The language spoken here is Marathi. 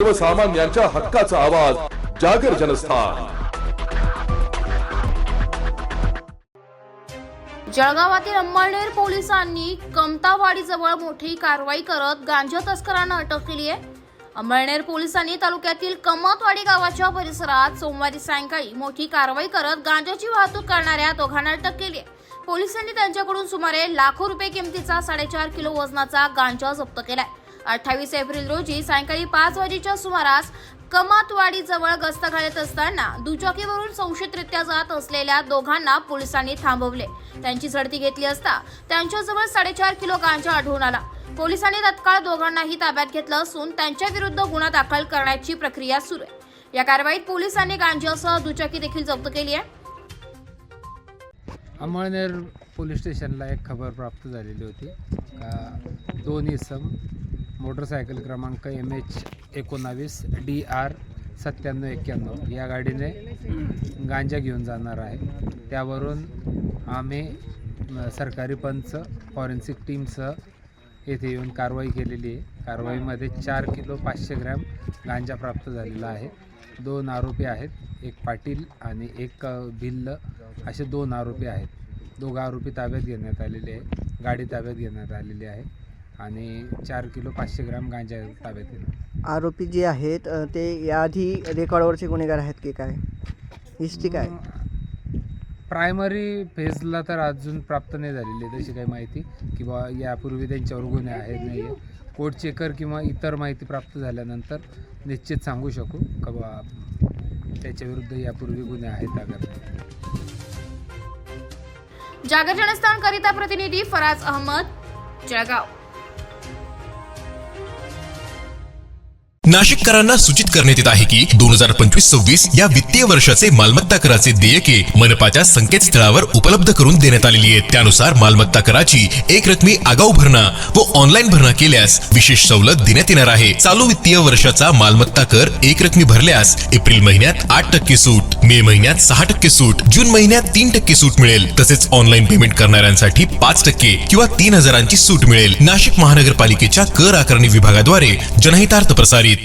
सर्वसामान्यांच्या हक्काचा आवाज जागर जनस्थान। जळगावातील अंमळनेर पोलिसांनी कमतावाडीजवळ मोठी कारवाई करत गांजा तस्करांना अटक केली आहे। अंमळनेर पोलिसांनी तालुक्यातील कमतवाडी गावाच्या परिसरात सोमवारी सायंकाळी मोठी कारवाई करत गांजाची वाहतूक करणाऱ्या दोघांना अटक केली आहे। पोलिसांनी त्यांच्याकडून सुमारे लाखो रुपये किमतीचा 4.5 किलो वजनाचा गांजा जप्त केलाय। 28 एप्रिल रोजी सायंकाळी 5 वाजेच्या सुमारास कमतवाडीजवळ गस्त घालत असताना दुचाकीवरून संशयितरित्या जात असलेल्या दोघांना पोलिसांनी थांबवले। त्यांची झडती घेतली असता त्यांच्याजवळ 4.5 किलो गांजा आढळून आला। पोलिसांनी तत्काळ दोघांनाही ताब्यात घेतलं असून त्यांच्या विरुद्ध गुन्हा दाखल करण्याची प्रक्रिया सुरू आहे। या कारवाईत पोलिसांनी गांजासह दुचाकी देखील जप्त केली आहे। अंमळनेर पोलीस स्टेशनला एक खबर प्राप्त झालेली होती का 2 इसम मोटरसायकल क्रमांक MH19 DR 9791 या गाडीने गांजा घेऊन जाणार आहे। त्यावरून आम्ही सरकारी पंच फॉरेन्सिक टीमसह येथे येऊन कारवाई केलेली आहे। कारवाईमध्ये 4 किलो 500 ग्रॅम गांजा प्राप्त झालेला आहे। 2 आरोपी आहेत, एक पाटील आणि एक भिल्ल असे 2 आरोपी आहेत। 2 आरोपी ताब्यात घेण्यात आलेले आहे, गाडी ताब्यात घेण्यात आलेली आहे आणि 4 किलो 500 ग्रॅम गांजा ताब्यात घेण्यात। आरोपी जे आहेत ते याआधी रेकॉर्डवरचे गुन्हेगार आहेत की काय, हिस्ट्री काय? प्रायमरी फेजला तर अजून प्राप्त नाही झालेली आहे तशी काही माहिती किंवा यापूर्वी त्यांच्यावर गुन्हे आहेत नाही आहे। कोड चेकर किंवा इतर माहिती प्राप्त झाल्यानंतर निश्चित सांगू शकू का बा त्याच्याविरुद्ध यापूर्वी गुन्हे आहेत अगर। जागर जनस्थान करिता प्रतिनिधी फराज अहमद, जळगाव। नाशिककरांना सूचित करण्यात येत आहे की 2025-26 या वित्तीय वर्षाचे मालमत्ता कराचे देयके मनपाच्या संकेतस्थळावर उपलब्ध करून देण्यात आलेली आहेत। त्यानुसार मालमत्ता कराची एक रकमी आगाऊ भरणा व ऑनलाईन भरणा केल्यास विशेष सवलत देण्यात येणार आहे। चालू वित्तीय वर्षाचा मालमत्ता कर एक रकमी भरल्यास एप्रिल महिन्यात 8% सूट, मे महिन्यात 6% सूट, जून महिन्यात 3% सूट मिळेल। तसेच ऑनलाईन पेमेंट करणाऱ्यांसाठी 5% किंवा 3000ची सूट मिळेल। नाशिक महानगरपालिकेच्या कर आकारणी विभागाद्वारे जनहितार्थ प्रसारित।